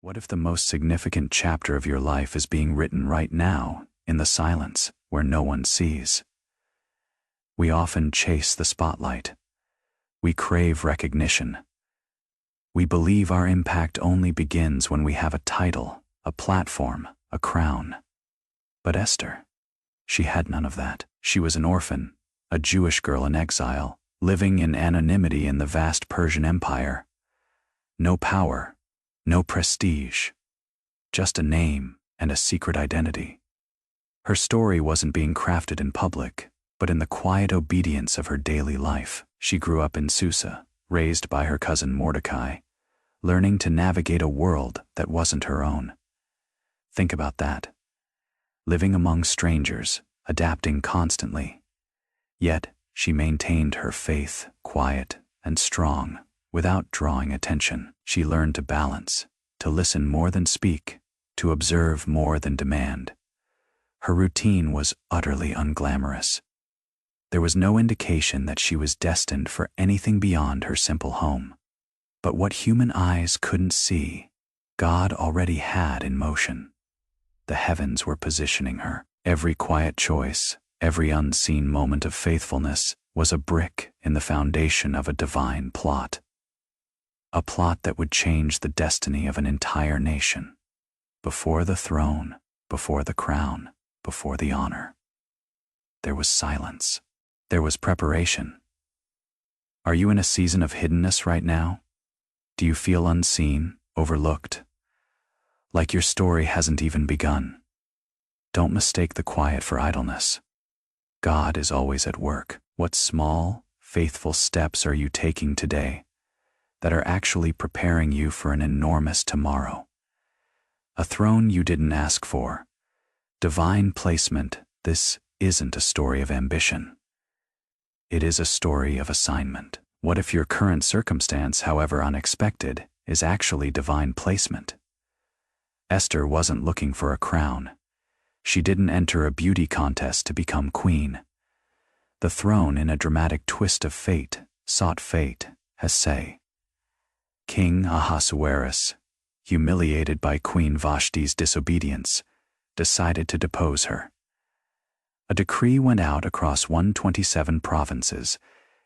What if the most significant chapter of your life is being written right now, in the silence, where no one sees? We often chase the spotlight. We crave recognition. We believe our impact only begins when we have a title, a platform, a crown. But Esther, she had none of that. She was an orphan, a Jewish girl in exile, living in anonymity in the vast Persian Empire. No power, no prestige, just a name and a secret identity. Her story wasn't being crafted in public, but in the quiet obedience of her daily life. She grew up in Susa, raised by her cousin Mordecai, learning to navigate a world that wasn't her own. Think about that. Living among strangers, adapting constantly. Yet, she maintained her faith, quiet and strong, without drawing attention. She learned to balance, to listen more than speak, to observe more than demand. Her routine was utterly unglamorous. There was no indication that she was destined for anything beyond her simple home. But what human eyes couldn't see, God already had in motion. The heavens were positioning her. Every quiet choice, every unseen moment of faithfulness was a brick in the foundation of a divine plot. A plot that would change the destiny of an entire nation. Before the throne, before the crown, before the honor. There was silence. There was preparation. Are you in a season of hiddenness right now? Do you feel unseen, overlooked? Like your story hasn't even begun? Don't mistake the quiet for idleness. God is always at work. What small, faithful steps are you taking today that are actually preparing you for an enormous tomorrow? A throne you didn't ask for. Divine placement. This isn't a story of ambition. It is a story of assignment. What if your current circumstance, however unexpected, is actually divine placement? Esther wasn't looking for a crown. She didn't enter a beauty contest to become queen. The throne, in a dramatic twist of fate, sought fate, as say. King Ahasuerus, humiliated by Queen Vashti's disobedience, decided to depose her. A decree went out across 127 provinces,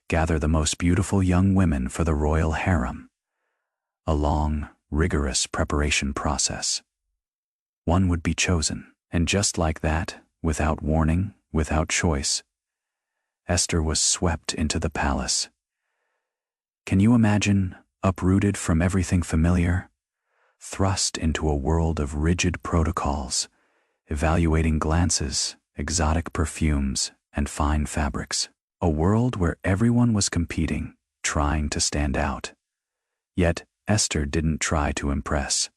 gather the most beautiful young women for the royal harem. A long, rigorous preparation process. One would be chosen, and just like that, without warning, without choice, Esther was swept into the palace. Can you imagine, uprooted from everything familiar, thrust into a world of rigid protocols, evaluating glances, exotic perfumes, and fine fabrics? A world where everyone was competing, trying to stand out. Yet, Esther didn't try to impress.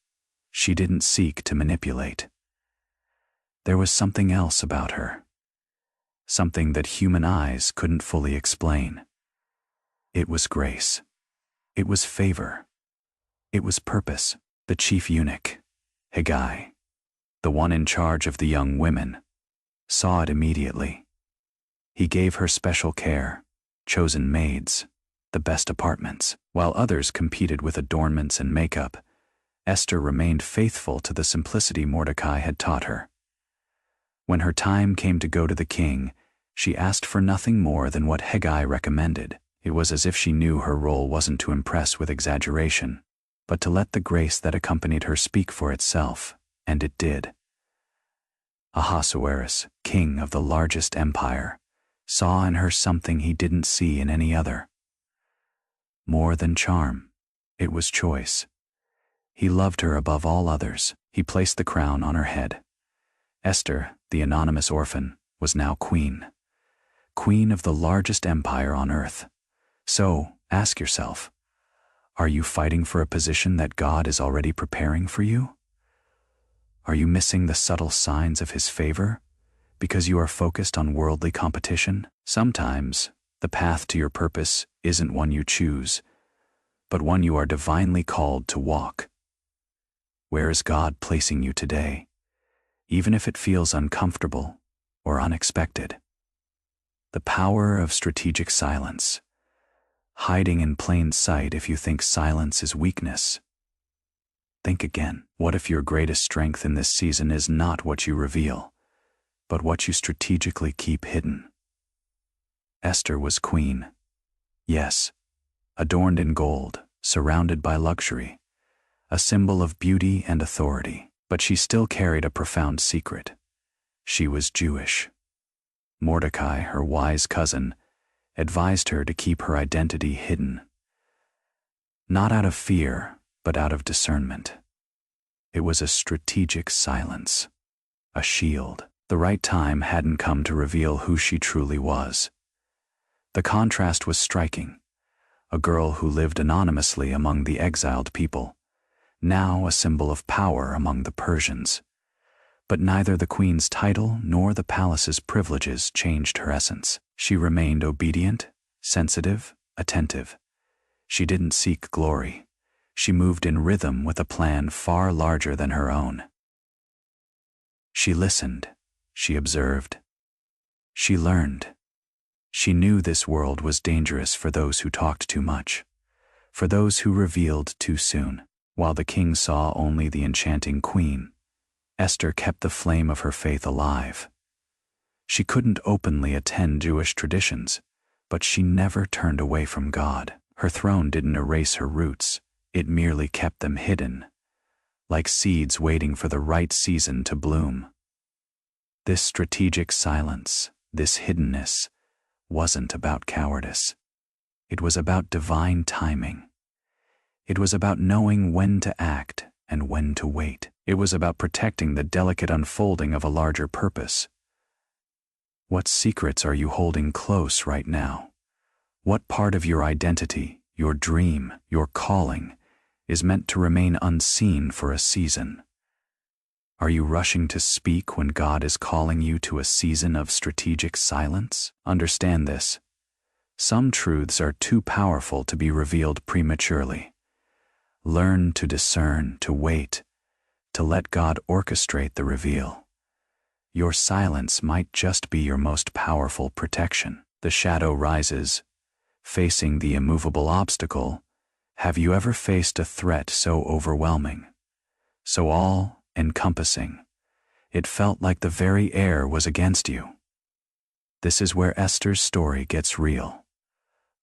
She didn't seek to manipulate. There was something else about her. Something that human eyes couldn't fully explain. It was grace. It was favor. It was purpose. The chief eunuch, Haggai, the one in charge of the young women, saw it immediately. He gave her special care, chosen maids, the best apartments. While others competed with adornments and makeup, Esther remained faithful to the simplicity Mordecai had taught her. When her time came to go to the king, she asked for nothing more than what Haggai recommended. It was as if she knew her role wasn't to impress with exaggeration, but to let the grace that accompanied her speak for itself, and it did. Ahasuerus, king of the largest empire, saw in her something he didn't see in any other. More than charm, it was choice. He loved her above all others. He placed the crown on her head. Esther, the anonymous orphan, was now queen. Queen of the largest empire on earth. So, ask yourself, are you fighting for a position that God is already preparing for you? Are you missing the subtle signs of His favor because you are focused on worldly competition? Sometimes, the path to your purpose isn't one you choose, but one you are divinely called to walk. Where is God placing you today, even if it feels uncomfortable or unexpected? The power of strategic silence. Hiding in plain sight if you think silence is weakness. think again. What if your greatest strength in this season is not what you reveal, but what you strategically keep hidden? Esther was queen. Yes, adorned in gold, surrounded by luxury, a symbol of beauty and authority. But she still carried a profound secret. She was Jewish. Mordecai, her wise cousin, advised her to keep her identity hidden. Not out of fear, but out of discernment. It was a strategic silence, a shield. The right time hadn't come to reveal who she truly was. The contrast was striking. A girl who lived anonymously among the exiled people, now a symbol of power among the Persians. But neither the queen's title nor the palace's privileges changed her essence. She remained obedient, sensitive, attentive. She didn't seek glory. She moved in rhythm with a plan far larger than her own. She listened. She observed. She learned. She knew this world was dangerous for those who talked too much, for those who revealed too soon. While the king saw only the enchanting queen, Esther kept the flame of her faith alive. She couldn't openly attend Jewish traditions, but she never turned away from God. Her throne didn't erase her roots, it merely kept them hidden, like seeds waiting for the right season to bloom. This strategic silence, this hiddenness, wasn't about cowardice. It was about divine timing. It was about knowing when to act and when to wait. It was about protecting the delicate unfolding of a larger purpose. What secrets are you holding close right now? What part of your identity, your dream, your calling, is meant to remain unseen for a season? Are you rushing to speak when God is calling you to a season of strategic silence? Understand this. Some truths are too powerful to be revealed prematurely. Learn to discern, to wait, to let God orchestrate the reveal. Your silence might just be your most powerful protection. The shadow rises, facing the immovable obstacle. Have you ever faced a threat so overwhelming, so all-encompassing, it felt like the very air was against you? This is where Esther's story gets real.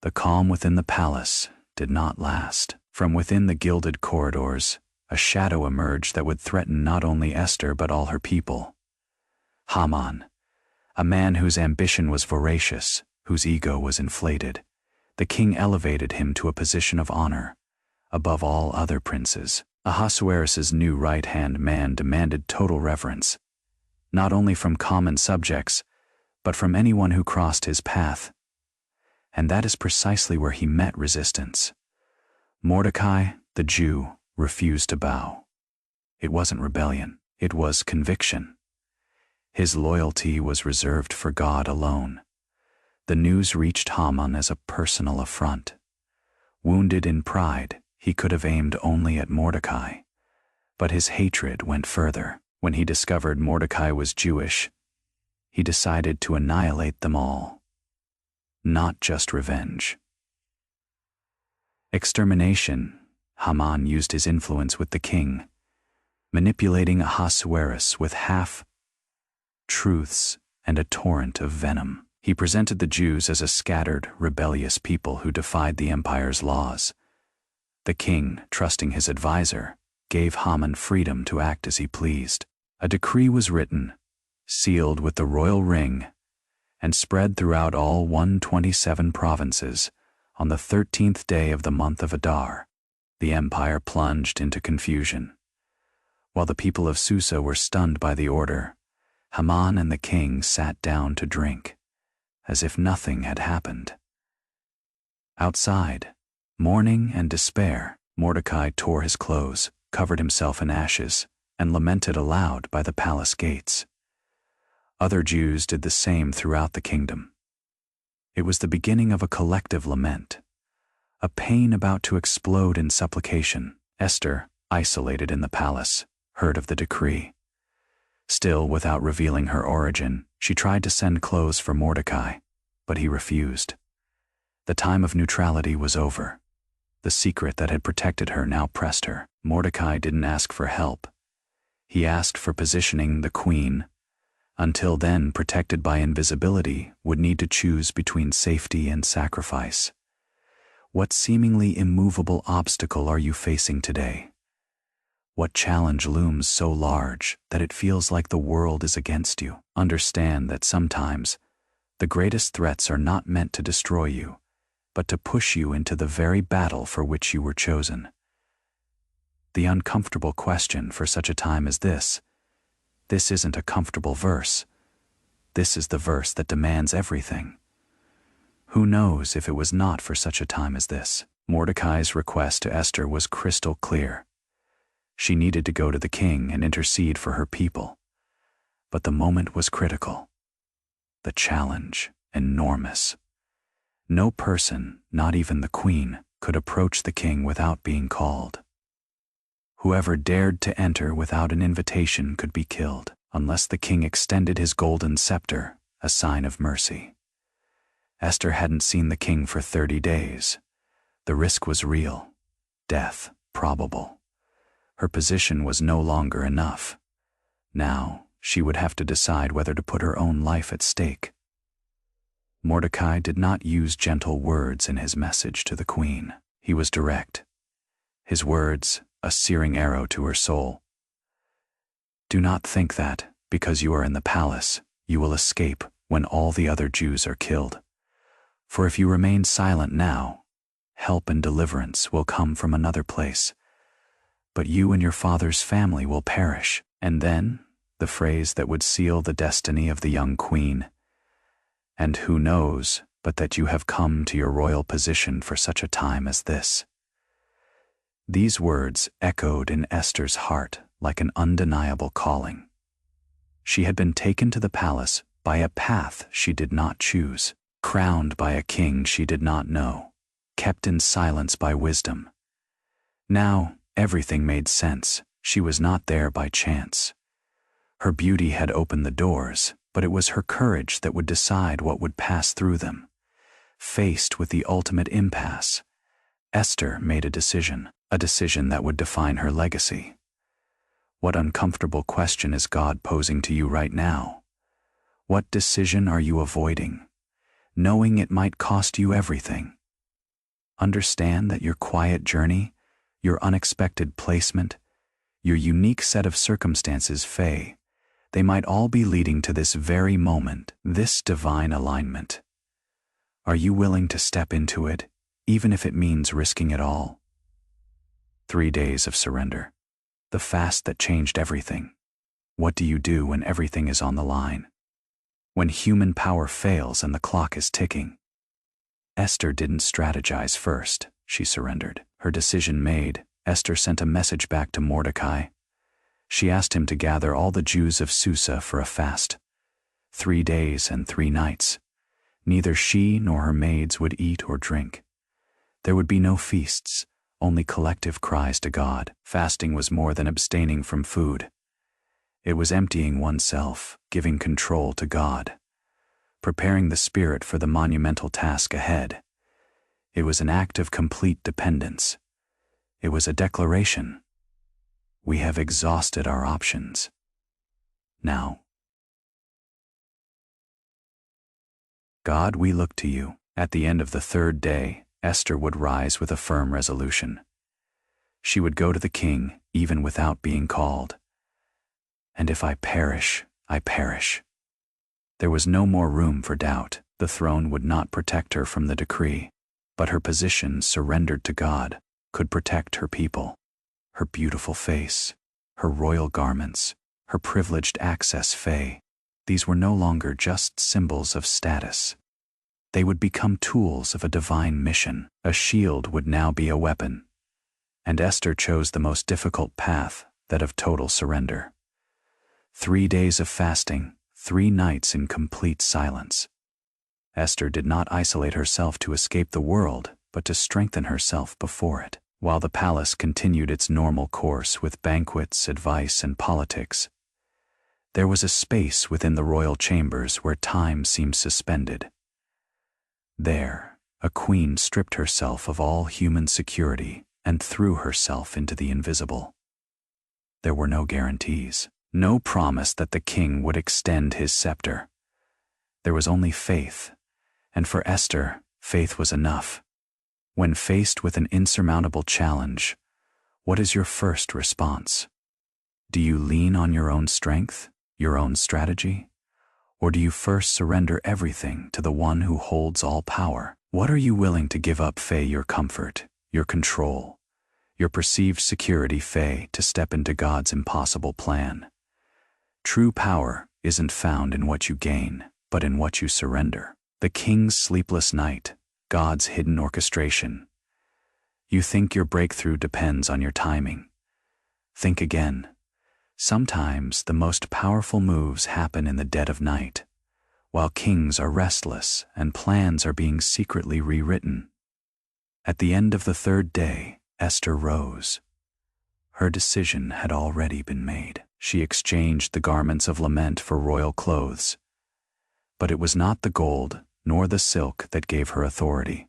The calm within the palace did not last. From within the gilded corridors, a shadow emerged that would threaten not only Esther but all her people. Haman, a man whose ambition was voracious, whose ego was inflated. The king elevated him to a position of honor, above all other princes. Ahasuerus' new right-hand man demanded total reverence, not only from common subjects, but from anyone who crossed his path. And that is precisely where he met resistance. Mordecai, the Jew, refused to bow. It wasn't rebellion, it was conviction. His loyalty was reserved for God alone. The news reached Haman as a personal affront. Wounded in pride, he could have aimed only at Mordecai. But his hatred went further. When he discovered Mordecai was Jewish, he decided to annihilate them all. Not just revenge. Extermination. Haman used his influence with the king, manipulating Ahasuerus with half-truths and a torrent of venom. He presented the Jews as a scattered, rebellious people who defied the empire's laws. The king, trusting his advisor, gave Haman freedom to act as he pleased. A decree was written, sealed with the royal ring, and spread throughout all 127 provinces. On the 13th day of the month of Adar, the empire plunged into confusion. While the people of Susa were stunned by the order, Haman and the king sat down to drink, as if nothing had happened. Outside, mourning and despair, Mordecai tore his clothes, covered himself in ashes, and lamented aloud by the palace gates. Other Jews did the same throughout the kingdom. It was the beginning of a collective lament, a pain about to explode in supplication. Esther, isolated in the palace, heard of the decree. Still, without revealing her origin, she tried to send clothes for Mordecai, but he refused. The time of neutrality was over. The secret that had protected her now pressed her. Mordecai didn't ask for help. He asked for positioning. The queen, until then protected by invisibility, would need to choose between safety and sacrifice. What seemingly immovable obstacle are you facing today? What challenge looms so large that it feels like the world is against you? Understand that sometimes the greatest threats are not meant to destroy you, but to push you into the very battle for which you were chosen. The uncomfortable question for such a time as this isn't a comfortable verse. This is the verse that demands everything. Who knows if it was not for such a time as this? Mordecai's request to Esther was crystal clear. She needed to go to the king and intercede for her people. But the moment was critical. The challenge, enormous. No person, not even the queen, could approach the king without being called. Whoever dared to enter without an invitation could be killed, unless the king extended his golden scepter, a sign of mercy. Esther hadn't seen the king for 30 days. The risk was real, death probable. Her position was no longer enough. Now, she would have to decide whether to put her own life at stake. Mordecai did not use gentle words in his message to the queen. He was direct. His words, a searing arrow to her soul. Do not think that, because you are in the palace, you will escape when all the other Jews are killed. For if you remain silent now, help and deliverance will come from another place. But you and your father's family will perish. And then, the phrase that would seal the destiny of the young queen. And who knows but that you have come to your royal position for such a time as this? These words echoed in Esther's heart like an undeniable calling. She had been taken to the palace by a path she did not choose, crowned by a king she did not know, kept in silence by wisdom. Now, everything made sense. She was not there by chance. Her beauty had opened the doors, but it was her courage that would decide what would pass through them. Faced with the ultimate impasse, Esther made a decision that would define her legacy. What uncomfortable question is God posing to you right now? What decision are you avoiding, knowing it might cost you everything? Understand that your quiet journey, your unexpected placement, your unique set of circumstances, they might all be leading to this very moment, this divine alignment. Are you willing to step into it, even if it means risking it all? 3 days of surrender. The fast that changed everything. What do you do when everything is on the line? When human power fails and the clock is ticking? Esther didn't strategize first, she surrendered. Her decision made, Esther sent a message back to Mordecai. She asked him to gather all the Jews of Susa for a fast. 3 days and 3 nights. Neither she nor her maids would eat or drink. There would be no feasts, only collective cries to God. Fasting was more than abstaining from food. It was emptying oneself, giving control to God, preparing the spirit for the monumental task ahead. It was an act of complete dependence. It was a declaration. We have exhausted our options. Now, God, we look to you. At the end of the 3rd day, Esther would rise with a firm resolution. She would go to the king, even without being called. And if I perish, I perish. There was no more room for doubt. The throne would not protect her from the decree, but her position, surrendered to God, could protect her people. Her beautiful face, her royal garments, her privileged access, these were no longer just symbols of status. They would become tools of a divine mission. A shield would now be a weapon. And Esther chose the most difficult path, that of total surrender. 3 days of fasting, 3 nights in complete silence. Esther did not isolate herself to escape the world, but to strengthen herself before it. While the palace continued its normal course with banquets, advice, and politics, there was a space within the royal chambers where time seemed suspended. There, A queen stripped herself of all human security and threw herself into the invisible. There were no guarantees, no promise that the king would extend his scepter. There was only faith, and for Esther, faith was enough. When faced with an insurmountable challenge, what is your first response? Do you lean on your own strength, your own strategy? Or do you first surrender everything to the one who holds all power? What are you willing to give up, Faye, your comfort, your control, your perceived security, Faye, to step into God's impossible plan? True power isn't found in what you gain, but in what you surrender. The king's sleepless night, God's hidden orchestration. You think your breakthrough depends on your timing. Think again. Sometimes the most powerful moves happen in the dead of night, while kings are restless and plans are being secretly rewritten. At the end of the third day, Esther rose. Her decision had already been made. She exchanged the garments of lament for royal clothes. But it was not the gold nor the silk that gave her authority.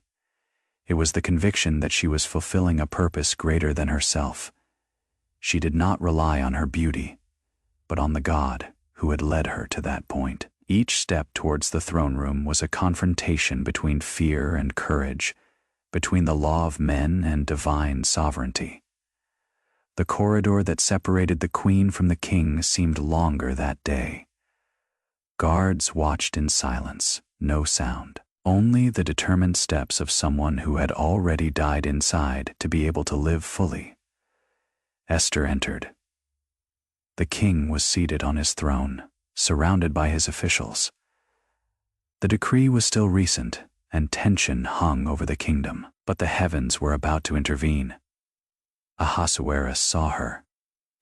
It was the conviction that she was fulfilling a purpose greater than herself. She did not rely on her beauty, but on the God who had led her to that point. Each step towards the throne room was a confrontation between fear and courage, between the law of men and divine sovereignty. The corridor that separated the queen from the king seemed longer that day. Guards watched in silence, no sound, only the determined steps of someone who had already died inside to be able to live fully. Esther entered. The king was seated on his throne, surrounded by his officials. The decree was still recent, and tension hung over the kingdom, but the heavens were about to intervene. Ahasuerus saw her.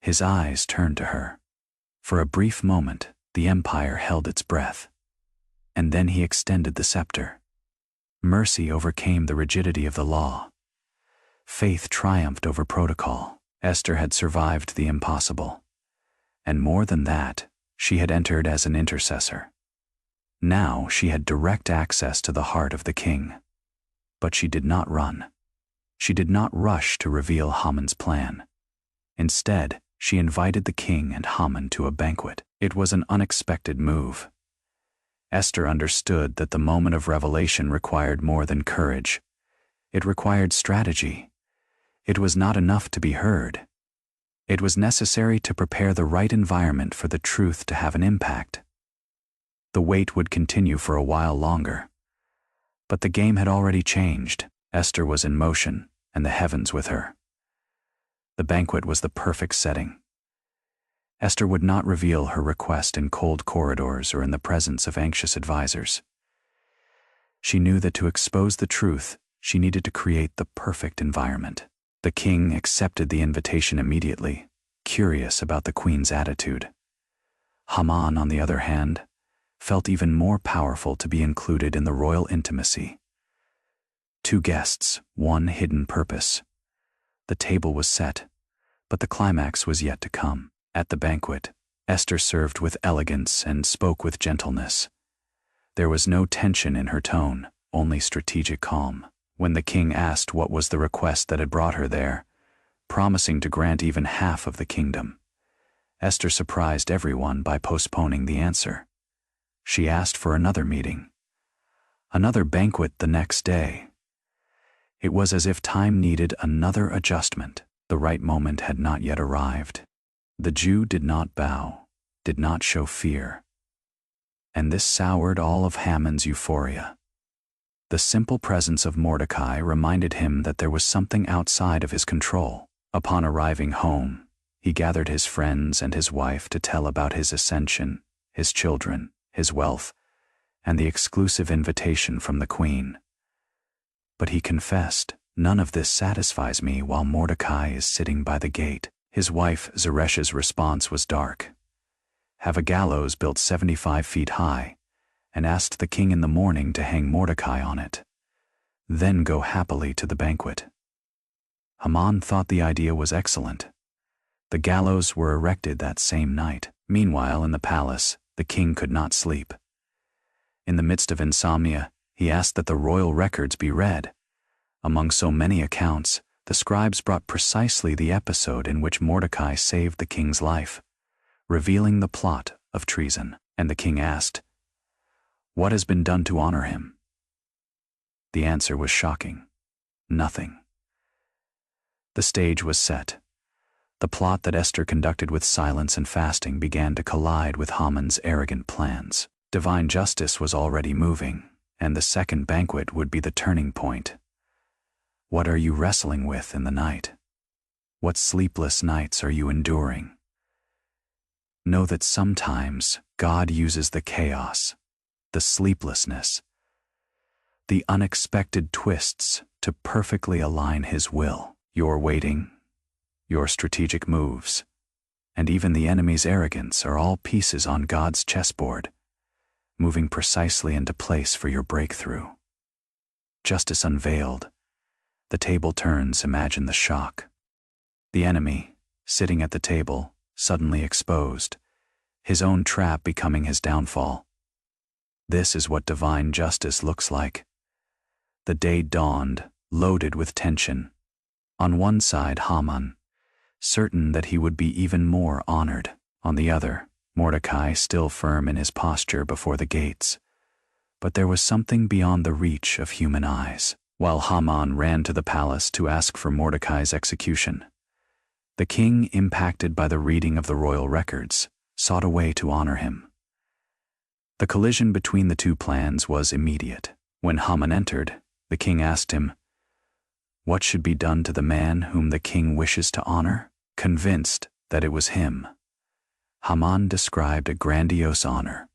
His eyes turned to her. For a brief moment, the empire held its breath. And then he extended the scepter. Mercy overcame the rigidity of the law. Faith triumphed over protocol. Esther had survived the impossible. And more than that, she had entered as an intercessor. Now she had direct access to the heart of the king. But she did not run. She did not rush to reveal Haman's plan. Instead, she invited the king and Haman to a banquet. It was an unexpected move. Esther understood that the moment of revelation required more than courage. It required strategy. It was not enough to be heard. It was necessary to prepare the right environment for the truth to have an impact. The wait would continue for a while longer. But the game had already changed. Esther was in motion, and the heavens with her. The banquet was the perfect setting. Esther would not reveal her request in cold corridors or in the presence of anxious advisors. She knew that to expose the truth, she needed to create the perfect environment. The king accepted the invitation immediately, curious about the queen's attitude. Haman, on the other hand, felt even more powerful to be included in the royal intimacy. Two guests, one hidden purpose. The table was set, but the climax was yet to come. At the banquet, Esther served with elegance and spoke with gentleness. There was no tension in her tone, only strategic calm. When the king asked what was the request that had brought her there, promising to grant even half of the kingdom, Esther surprised everyone by postponing the answer. She asked for another meeting, another banquet the next day. It was as if time needed another adjustment. The right moment had not yet arrived. The Jew did not bow, did not show fear. And this soured all of Haman's euphoria. The simple presence of Mordecai reminded him that there was something outside of his control. Upon arriving home, he gathered his friends and his wife to tell about his ascension, his children, his wealth, and the exclusive invitation from the queen. But he confessed, "None of this satisfies me while Mordecai is sitting by the gate." His wife Zeresh's response was dark. Have a gallows built 75 feet high, and asked the king in the morning to hang Mordecai on it. Then go happily to the banquet. Haman thought the idea was excellent. The gallows were erected that same night. Meanwhile, in the palace, the king could not sleep. In the midst of insomnia, He asked that the royal records be read. Among so many accounts, the scribes brought precisely the episode in which Mordecai saved the king's life, revealing the plot of treason. And the king asked, "What has been done to honor him?" The answer was shocking. Nothing. The stage was set. The plot that Esther conducted with silence and fasting began to collide with Haman's arrogant plans. Divine justice was already moving, and the second banquet would be the turning point. What are you wrestling with in the night? What sleepless nights are you enduring? Know that sometimes God uses the chaos, the sleeplessness, the unexpected twists to perfectly align His will. Your waiting, your strategic moves, and even the enemy's arrogance are all pieces on God's chessboard, moving precisely into place for your breakthrough. Justice unveiled. The table turns. Imagine the shock. The enemy, sitting at the table, suddenly exposed, his own trap becoming his downfall. This is what divine justice looks like. The day dawned, loaded with tension. On one side, Haman, certain that he would be even more honored. On the other, Mordecai, still firm in his posture before the gates. But there was something beyond the reach of human eyes. While Haman ran to the palace to ask for Mordecai's execution, the king, impacted by the reading of the royal records, sought a way to honor him. The collision between the two plans was immediate. When Haman entered, the king asked him, "What should be done to the man whom the king wishes to honor?" Convinced that it was him, Haman described a grandiose honor.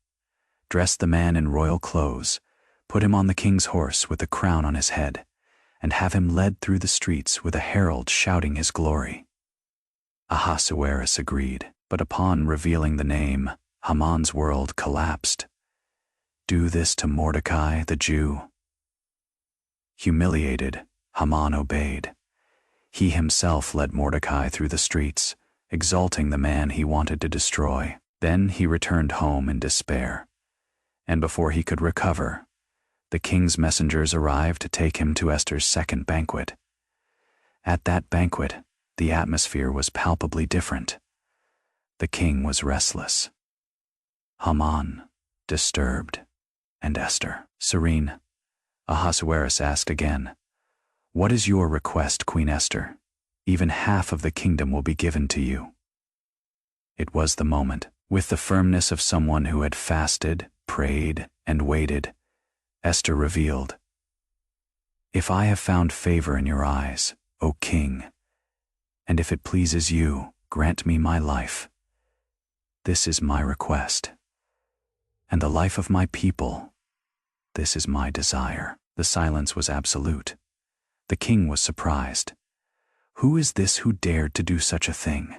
Dress the man in royal clothes, put him on the king's horse with a crown on his head, and have him led through the streets with a herald shouting his glory. Ahasuerus agreed, but upon revealing the name, Haman's world collapsed. Do this to Mordecai, the Jew. Humiliated, Haman obeyed. He himself led Mordecai through the streets, exalting the man he wanted to destroy. Then he returned home in despair. And before he could recover, the king's messengers arrived to take him to Esther's second banquet. At that banquet, the atmosphere was palpably different. The king was restless. Haman, disturbed, and Esther, serene. Ahasuerus asked again, "What is your request, Queen Esther? Even half of the kingdom will be given to you." It was the moment. With the firmness of someone who had fasted, prayed, and waited, Esther revealed, "If I have found favor in your eyes, O king, and if it pleases you, grant me my life. This is my request. And the life of my people, this is my desire." The silence was absolute. The king was surprised. Who is this who dared to do such a thing?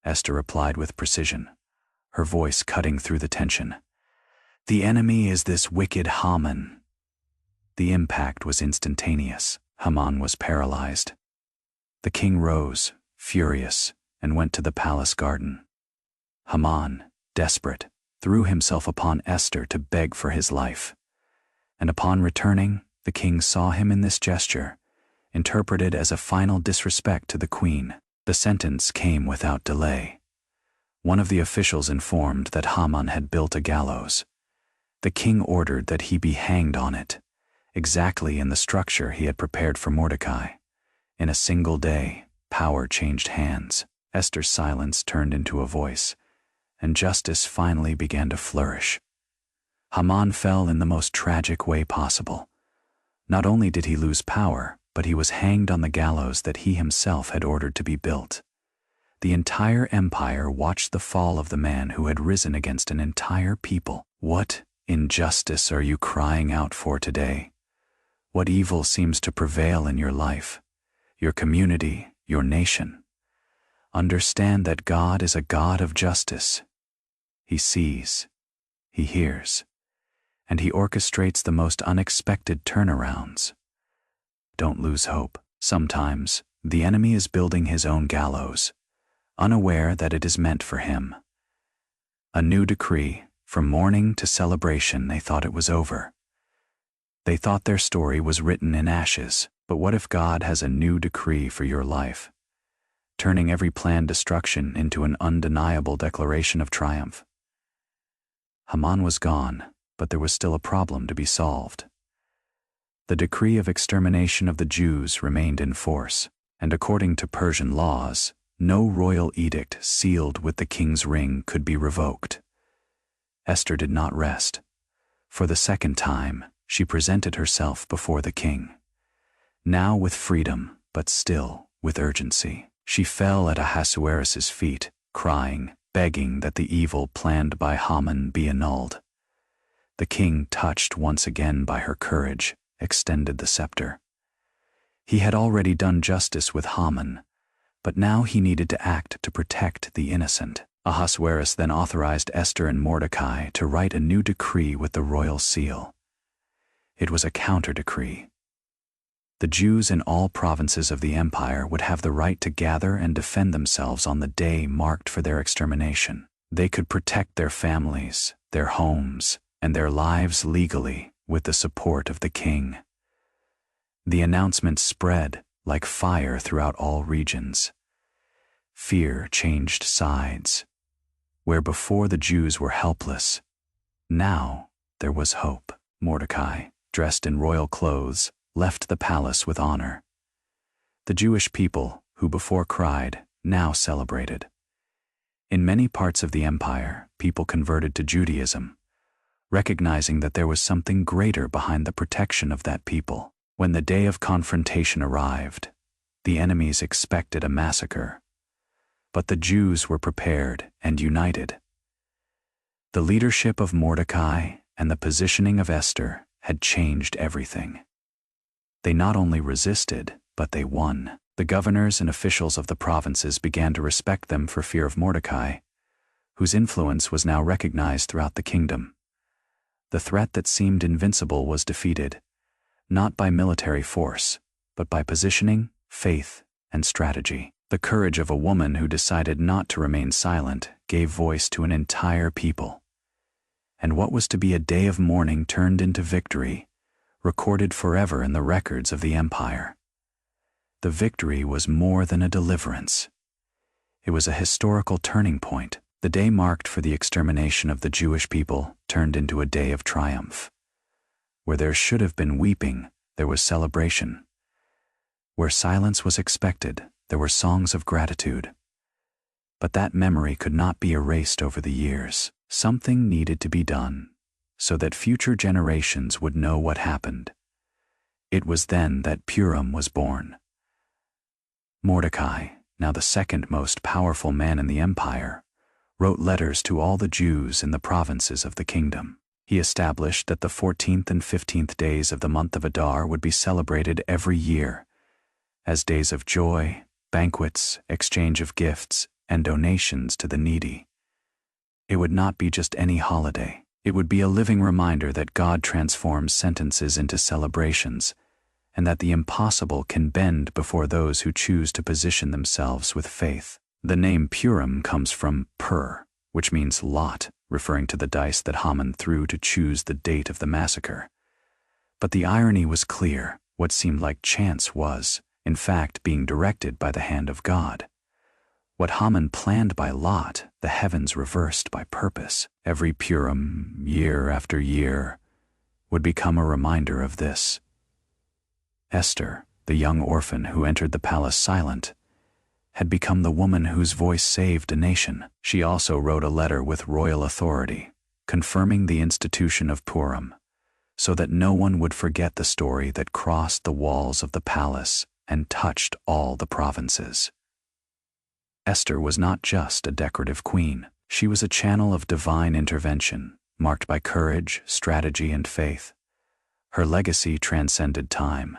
Esther replied with precision, her voice cutting through the tension. "The enemy is this wicked Haman." The impact was instantaneous. Haman was paralyzed. The king rose, furious, and went to the palace garden. Haman, desperate, threw himself upon Esther to beg for his life. And upon returning, the king saw him in this gesture, interpreted as a final disrespect to the queen. The sentence came without delay. One of the officials informed that Haman had built a gallows. The king ordered that he be hanged on it, exactly in the structure he had prepared for Mordecai. In a single day, power changed hands. Esther's silence turned into a voice, and justice finally began to flourish. Haman fell in the most tragic way possible. Not only did he lose power, but he was hanged on the gallows that he himself had ordered to be built. The entire empire watched the fall of the man who had risen against an entire people. What injustice are you crying out for today? What evil seems to prevail in your life, your community, your nation? Understand that God is a God of justice. He sees, He hears, and He orchestrates the most unexpected turnarounds. Don't lose hope. Sometimes, the enemy is building his own gallows, unaware that it is meant for him. A new decree, from mourning to celebration, they thought it was over. They thought their story was written in ashes, but what if God has a new decree for your life, turning every planned destruction into an undeniable declaration of triumph? Haman was gone, but there was still a problem to be solved. The decree of extermination of the Jews remained in force, and according to Persian laws, no royal edict sealed with the king's ring could be revoked. Esther did not rest. For the second time, she presented herself before the king. Now with freedom, but still with urgency. She fell at Ahasuerus's feet, crying, begging that the evil planned by Haman be annulled. The king, touched once again by her courage, extended the scepter. He had already done justice with Haman, but now he needed to act to protect the innocent. Ahasuerus then authorized Esther and Mordecai to write a new decree with the royal seal. It was a counter-decree. The Jews in all provinces of the empire would have the right to gather and defend themselves on the day marked for their extermination. They could protect their families, their homes, and their lives legally with the support of the king. The announcement spread like fire throughout all regions. Fear changed sides. Where before the Jews were helpless, now there was hope. Mordecai, dressed in royal clothes, left the palace with honor. The Jewish people, who before cried, now celebrated. In many parts of the empire, people converted to Judaism, recognizing that there was something greater behind the protection of that people. When the day of confrontation arrived, the enemies expected a massacre. But the Jews were prepared and united. The leadership of Mordecai and the positioning of Esther had changed everything. They not only resisted, but they won. The governors and officials of the provinces began to respect them for fear of Mordecai, whose influence was now recognized throughout the kingdom. The threat that seemed invincible was defeated, not by military force, but by positioning, faith, and strategy. The courage of a woman who decided not to remain silent gave voice to an entire people. And what was to be a day of mourning turned into victory, recorded forever in the records of the empire. The victory was more than a deliverance. It was a historical turning point. The day marked for the extermination of the Jewish people turned into a day of triumph. Where there should have been weeping, there was celebration. Where silence was expected, there were songs of gratitude. But that memory could not be erased over the years. Something needed to be done, so that future generations would know what happened. It was then that Purim was born. Mordecai, now the second most powerful man in the empire, wrote letters to all the Jews in the provinces of the kingdom. He established that the 14th and 15th days of the month of Adar would be celebrated every year as days of joy, banquets, exchange of gifts, and donations to the needy. It would not be just any holiday. It would be a living reminder that God transforms sentences into celebrations, and that the impossible can bend before those who choose to position themselves with faith. The name Purim comes from pur, which means lot, referring to the dice that Haman threw to choose the date of the massacre. But the irony was clear. What seemed like chance was, in fact, being directed by the hand of God. What Haman planned by lot, the heavens reversed by purpose. Every Purim, year after year, would become a reminder of this. Esther, the young orphan who entered the palace silent, had become the woman whose voice saved a nation. She also wrote a letter with royal authority, confirming the institution of Purim, so that no one would forget the story that crossed the walls of the palace and touched all the provinces. Esther was not just a decorative queen. She was a channel of divine intervention, marked by courage, strategy, and faith. Her legacy transcended time.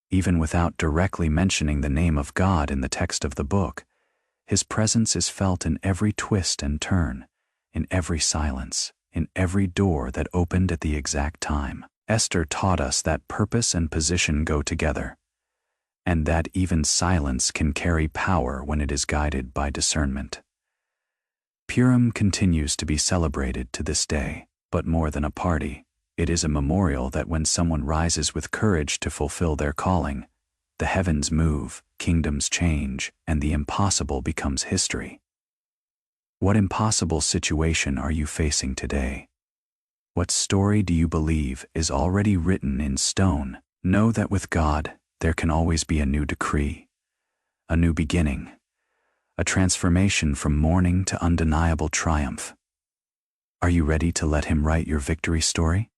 Even without directly mentioning the name of God in the text of the book, His presence is felt in every twist and turn, in every silence, in every door that opened at the exact time. Esther taught us that purpose and position go together, and that even silence can carry power when it is guided by discernment. Purim continues to be celebrated to this day, but more than a party, It is a memorial that when someone rises with courage to fulfill their calling, the heavens move, kingdoms change, and the impossible becomes history. What impossible situation are you facing today? What story do you believe is already written in stone? Know that with God, there can always be a new decree, a new beginning, a transformation from mourning to undeniable triumph. Are you ready to let Him write your victory story?